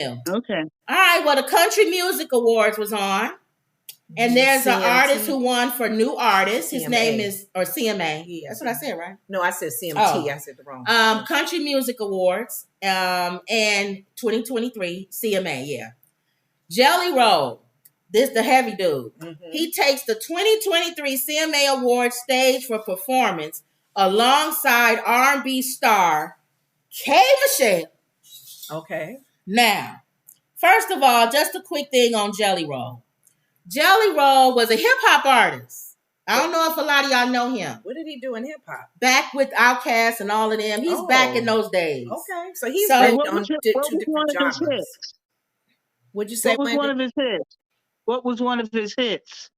Okay. All right. Well, the Country Music Awards was on. And there's an artist who won for new artist. His name is, or CMA. Yeah, that's what I said, right? No, I said CMT. I said the wrong. Country Music Awards, and 2023 CMA. Yeah, Jelly Roll. This the heavy dude. Mm-hmm. He takes the 2023 CMA Awards stage for performance alongside R&B star K. Michelle. Okay. Now, first of all, just a quick thing on Jelly Roll. Jelly Roll was a hip hop artist. I don't know if a lot of y'all know him. What did he do in hip hop? Back with Outkast and all of them. He's back in those days. Okay, so he's been on two different genres. What'd you say? What was one of his hits? What was one of his hits?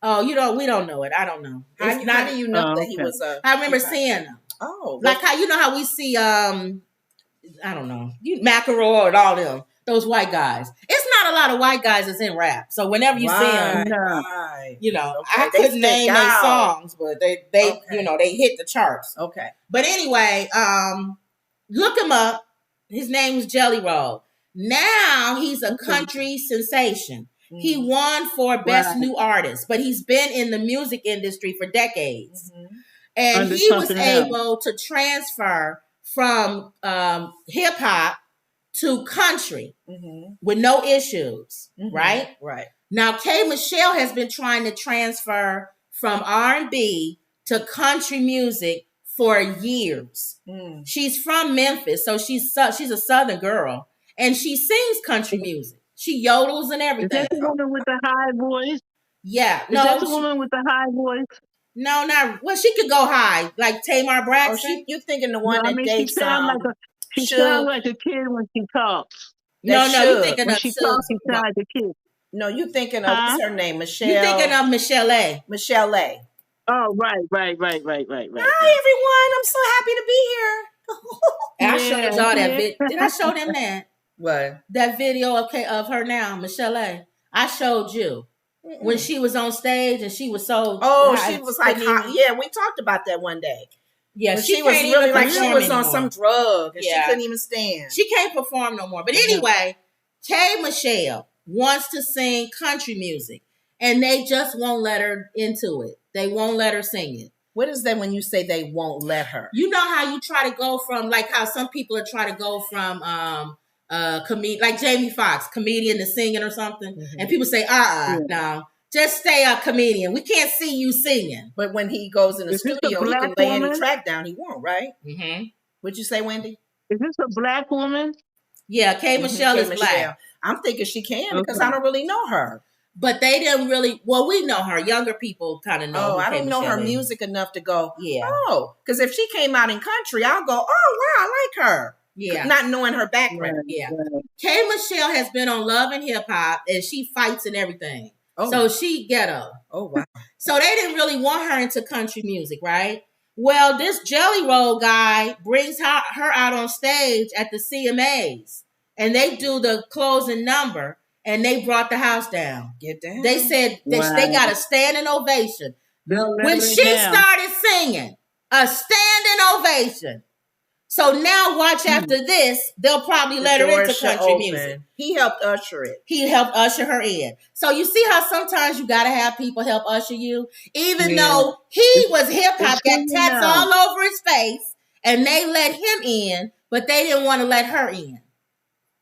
Oh, we don't know it. I don't know. How do you know that he was a? I remember seeing them. Oh, like how we see I don't know, McEnroe and all them. Those white guys. It's not a lot of white guys that's in rap. So whenever you see them, I couldn't name their songs, but they they hit the charts. Okay. But anyway, look him up. His name's Jelly Roll. Now he's a country sensation. Mm-hmm. He won for Best New Artist, but he's been in the music industry for decades. Mm-hmm. And he was able to transfer from hip hop to country with no issues, right? Right. Now, K. Michelle has been trying to transfer from R&B to country music for years. Mm. She's from Memphis, so she's a Southern girl, and she sings country music. She yodels and everything. Is that the woman with the high voice? Yeah. Is that the woman with the high voice? No, not. Well, she could go high, like Tamar Braxton. You thinking the one that dates she sounds like a kid when she talks. No, you thinking when of she talks, she sounds like a kid. No, you thinking of what's her name? Michelle. You thinking of Michelle A. Michelle A. Oh, right. Hi, everyone. I'm so happy to be here. And I showed y'all that video. Did I show them that? What? That video of her now, Michelle A. I showed you. When she was on stage and she was so she was like hot. Yeah, we talked about that one day. Yeah, she was really like she was on some drug and she couldn't even stand. She can't perform no more. But anyway, K. Michelle wants to sing country music and they just won't let her into it. They won't let her sing it. What is that when you say they won't let her? You know how you try to go from, like how some people are trying to go from like Jamie Foxx, comedian to singing or something. Mm-hmm. And people say, no. Just stay a comedian. We can't see you singing. But when he goes in the studio, he can lay any track down he won't, right? Mm-hmm. What'd you say, Wendy? Is this a black woman? Yeah, K. Michelle is black. I'm thinking she can because I don't really know her. But they didn't really, we know her. Younger people kind of know. Oh, I don't know her music enough to go, because if she came out in country, I'll go, oh, wow, I like her. Yeah. Not knowing her background. Yeah. K. Michelle has been on Love and Hip Hop and she fights and everything. Oh. So she ghetto. Oh, wow. So they didn't really want her into country music, right? Well, this Jelly Roll guy brings her out on stage at the CMAs. And they do the closing number. And they brought the house down. Get down. They said they got a standing ovation. When she started singing, a standing ovation. So now watch after this, they'll probably let her into country music. He helped usher it. He helped usher her in. So you see how sometimes you got to have people help usher you? Even though he was hip-hop, got tats all over his face, and they let him in, but they didn't want to let her in.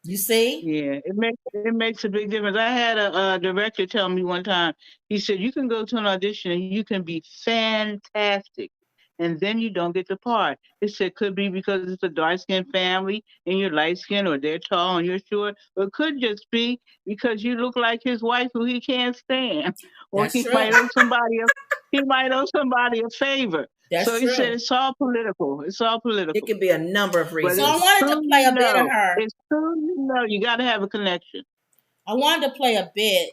You see? Yeah, it makes a big difference. I had a director tell me one time, he said, you can go to an audition and you can be fantastic, and then you don't get the part. It said could be because it's a dark-skinned family and you're light-skinned, or they're tall and you're short, or it could just be because you look like his wife who he can't stand. Or he might owe somebody a favor. So he said it's all political. It's all political. It could be a number of reasons. So I wanted to play a bit of her. It's true, you got to have a connection. I wanted to play a bit.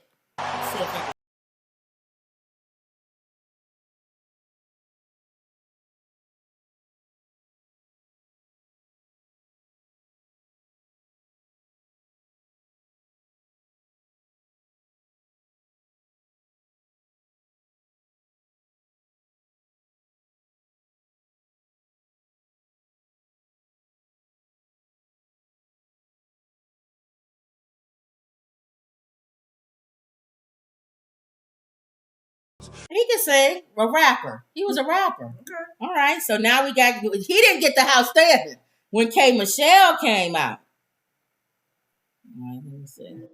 He can sing. A rapper. He was a rapper. Okay. All right. So now he didn't get the house standing when K. Michelle came out. All right, let me see.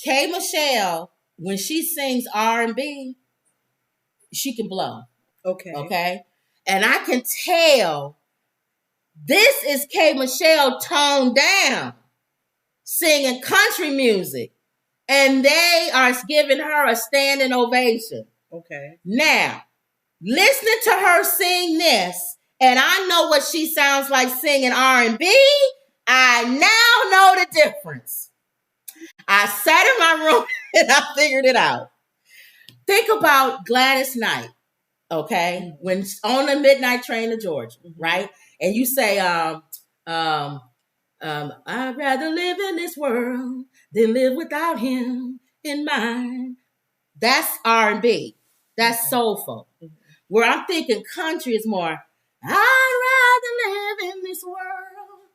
K. Michelle, when she sings R&B, she can blow. Okay. Okay. And I can tell this is K. Michelle toned down, singing country music. And they are giving her a standing ovation. Okay. Now, listening to her sing this, and I know what she sounds like singing R&B, I now know the difference. I sat in my room and I figured it out. Think about Gladys Knight, okay? When on the midnight train to Georgia, right? And you say, I'd rather live in this world than live without him in mind. That's R&B. That's soulful. Where I'm thinking country is more, I'd rather live in this world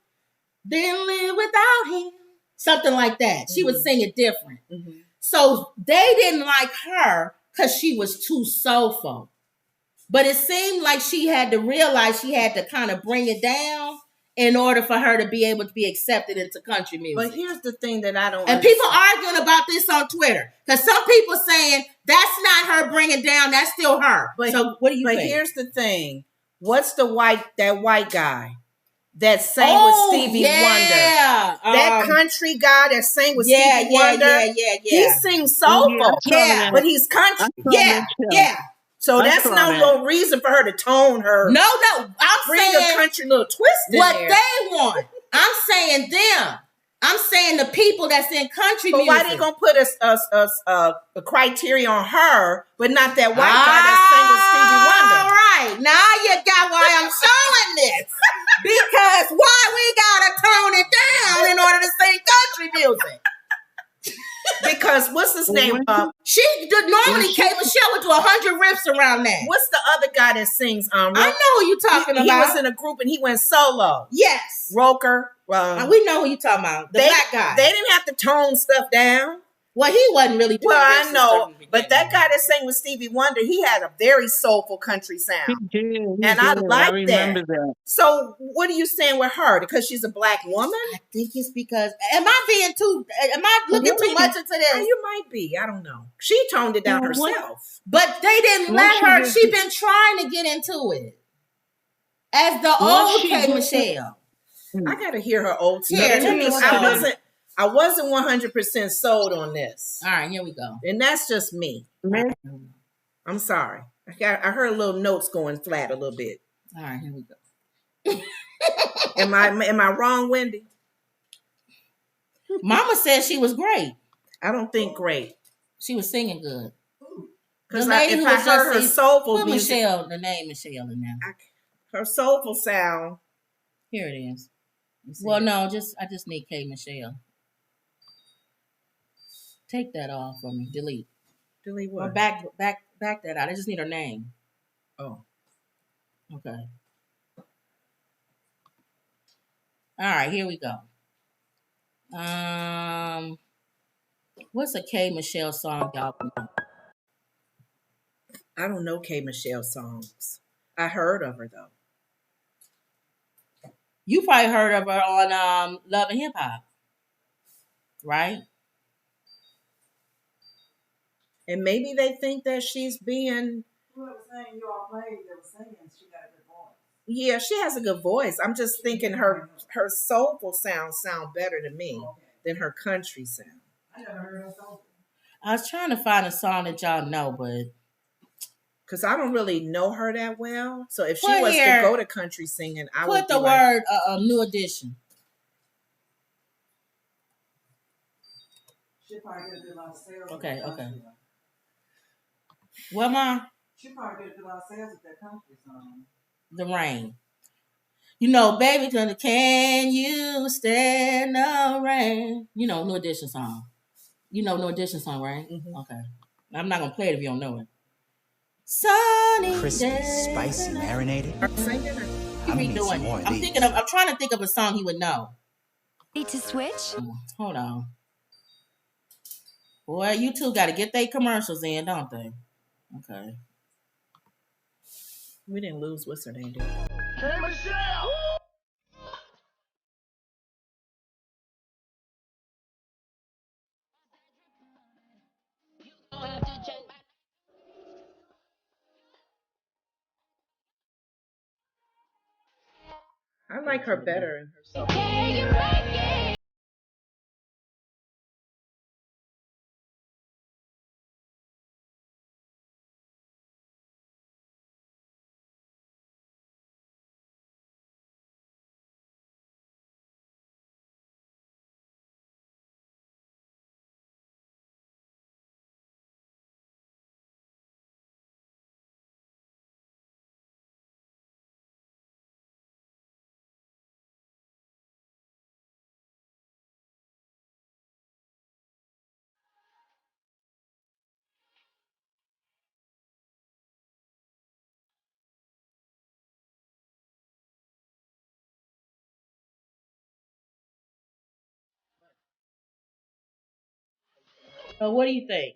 than live without him. Something like that. She would sing it different. So they didn't like her because she was too soulful. But it seemed like she had to realize she had to kind of bring it down in order for her to be able to be accepted into country music. But here's the thing that I don't And understand. people arguing about this on Twitter. Because some people saying, that's not her bringing down, that's still her. But, so what do you think? But here's the thing. What's that white guy that sang with Stevie Wonder? That country guy that sang with Stevie Wonder? Yeah. He sings soulful. But he's country. Yeah. So that's no reason for her to tone her. No. I'm bring saying a country little twist in what there. they want. I'm saying them. I'm saying the people that's in country music. But why they gonna put a criteria on her, but not that white guy that sang with Stevie Wonder? All right, now you got why I'm showing this. Because why we gotta tone it down in order to sing country music? Because what's his name? Normally K. Michelle would do 100 riffs around that. What's the other guy that sings? I know who you talking about. He was in a group and he went solo. Yes, Roker. We know who you talking about. The black guy. They didn't have to tone stuff down. Well, he wasn't really doing I know, but that guy that sang with Stevie Wonder, he had a very soulful country sound. He did. I like that. So, what are you saying with her? Because she's a black woman? I think it's because. Am I looking too much into this? You might be. I don't know. She toned it down herself. But they didn't let her. She been trying to get into it as the old K. Michelle. I gotta hear her old stuff. I wasn't 100% sold on this. All right, here we go. And that's just me. I'm sorry. I heard little notes going flat a little bit. All right, here we go. Am I wrong, Wendy? Mama said she was great. I don't think great. She was singing good. Because if I heard her soulful music, Michelle, the name Michelle in there. Her soulful sound. Here it is. Well, no, I just need K. Michelle. Take that off for me. Delete. Delete what? Or back that out. I just need her name. Oh. Okay. All right, here we go. What's a K. Michelle song y'all know? I don't know K. Michelle songs. I heard of her though. You probably heard of her on Love and Hip Hop, right? And maybe they think that she's being. Whoever sang you all played, they were saying she got a good voice. Yeah, she has a good voice. I'm just thinking her soulful sound better to me than her country sound. I never heard her soulful. I was trying to find a song that y'all know, but because I don't really know her that well. So if she was to go to country singing, I would put the word New Edition. She probably did a lot of sales. Okay. Well, Ma? She probably did a lot of sales with that country song. The Rain. You know, baby, can you stand the rain? You know, New Edition song. You know New Edition song, right? Mm-hmm. Okay. I'm not gonna play it if you don't know it. Sunny crispy, day. spicy, marinated. I'm trying to think of a song he would know. Need to switch? Hold on. Boy, you two got to get their commercials in, don't they? Okay. We didn't lose. What's her name? Dude? Hey, Michelle! I like her better in her song. So what do you think?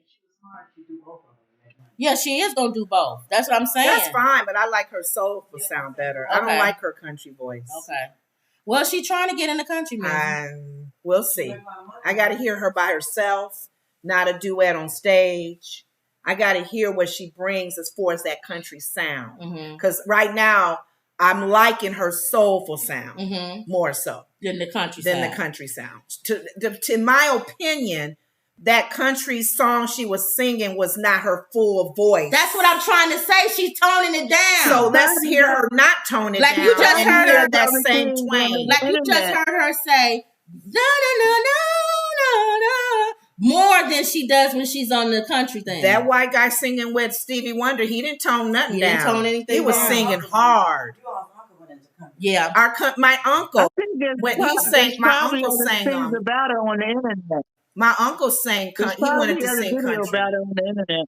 Yeah, she is gonna do both. That's what I'm saying. That's fine, but I like her soulful sound better. Okay. I don't like her country voice. Okay. Well, she's trying to get in the country music. We'll see. I got to hear her by herself, not a duet on stage. I got to hear what she brings as far as that country sound. Because right now, I'm liking her soulful sound more so than the country sound. To my opinion, that country song she was singing was not her full voice. That's what I'm trying to say. She's toning it down. So let's hear her not tone it like down. You just and heard hear her that same twang. Like you just heard her say, no, more than she does when she's on the country thing. That white guy singing with Stevie Wonder, he didn't tone nothing down. He didn't tone anything He was down. singing hard. Yeah. My uncle, when he sang, my uncle sang about her on the internet. My uncle sang. He wanted to sing country. About it on the internet.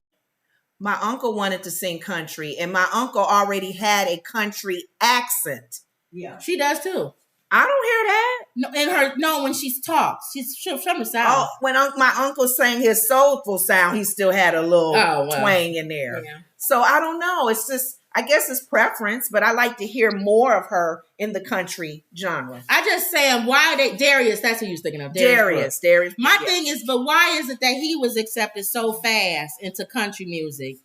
My uncle wanted to sing country, and my uncle already had a country accent. Yeah, she does too. I don't hear that. When she talks, she's from the South. Oh, when my uncle sang his soulful sound, he still had a little twang in there. Yeah. So I don't know. It's just, I guess it's preference, but I like to hear more of her in the country genre. I just saying, Darius, that's who you was thinking of. Darius. My thing is, but why is it that he was accepted so fast into country music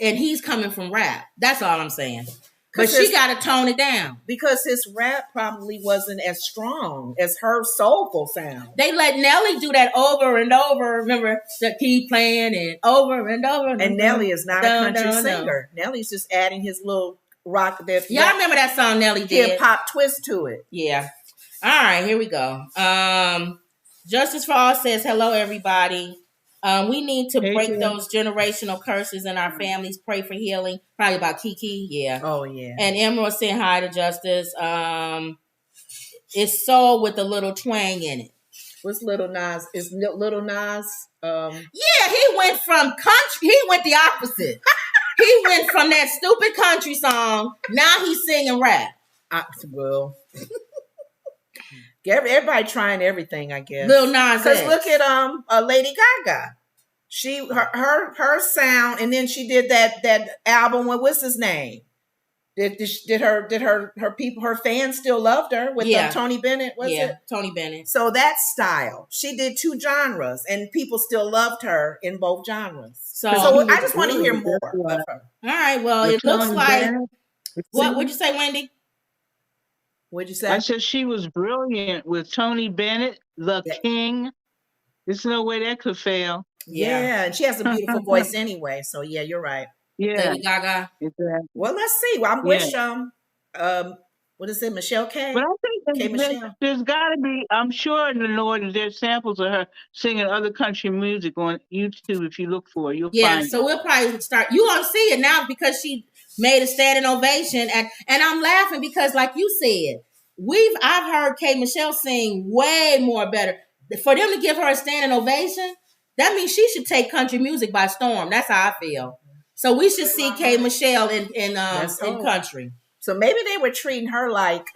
and he's coming from rap? That's all I'm saying. But she got to tone it down. Because his rap probably wasn't as strong as her soulful sound. They let Nelly do that over and over. Remember, to keep playing it over and over. And Nelly is not a country singer. Nelly's just adding his little rock. Y'all remember that song Nelly did? Hip-hop twist to it. Yeah. All right, here we go. Justice for All says, hello, everybody. We need to break those generational curses in our families. Pray for healing. Probably about Kiki. Yeah. Oh, yeah. And Emerald saying hi to Justice. It's soul with a little twang in it. What's Little Nas? Is Little Nas? Yeah, he went from country. He went the opposite. He went from that stupid country song. Now he's singing rap. Well, everybody trying everything, I guess. Lil Nas. Because look at Lady Gaga. Her sound, and then she did that album with what's his name? Did her people, her fans still loved her with Tony Bennett? Was it Tony Bennett? So that style, she did two genres, and people still loved her in both genres. So I just want to hear more of her. All right. Well, it looks like. What would you say, Wendy? What'd you say? I said she was brilliant with Tony Bennett, the King. There's no way that could fail. Yeah, and she has a beautiful voice anyway. So yeah, you're right. Yeah. Lady Gaga. Exactly. Well, let's see. Well, I wish what is it, Michelle K? But I K think Michelle. there's got to be, I'm sure in the Lord, there's samples of her singing other country music on YouTube. If you look for it, you'll find so it. we'll probably start. You gonna see it now because she made a standing ovation, and I'm laughing because, like you said, I've heard K Michelle sing way more better. For them to give her a standing ovation, that means she should take country music by storm. That's how I feel. So we should see K Michelle in country. So maybe they were treating her like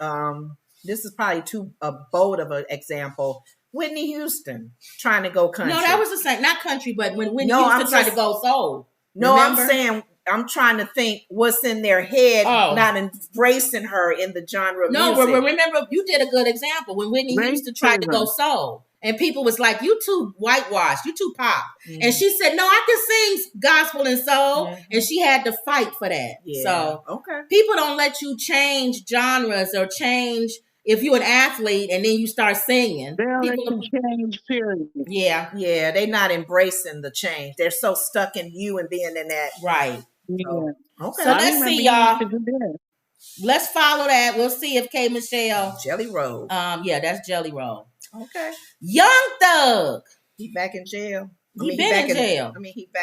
this is probably too bold of an example. Whitney Houston trying to go country. No, that was the same, not country, but when Whitney Houston tried to go soul. No, remember? I'm saying I'm trying to think what's in their head, not embracing her in the genre of music. No, remember you did a good example when Whitney Houston tried to go soul. And people was like, you too whitewashed, you too pop. Mm-hmm. And she said, no, I can sing gospel and soul. Mm-hmm. And she had to fight for that. Yeah. So people don't let you change genres or change if you're an athlete and then you start singing. They'll let you change, period. Yeah. Yeah, they're not embracing the change. They're so stuck in you and being in that. Right. Yeah. Okay. So let's see, y'all. Let's follow that. We'll see if K Michelle. Jelly Roll. Yeah, that's Jelly Roll. Okay. Young Thug. He back in jail. He been in jail. He back.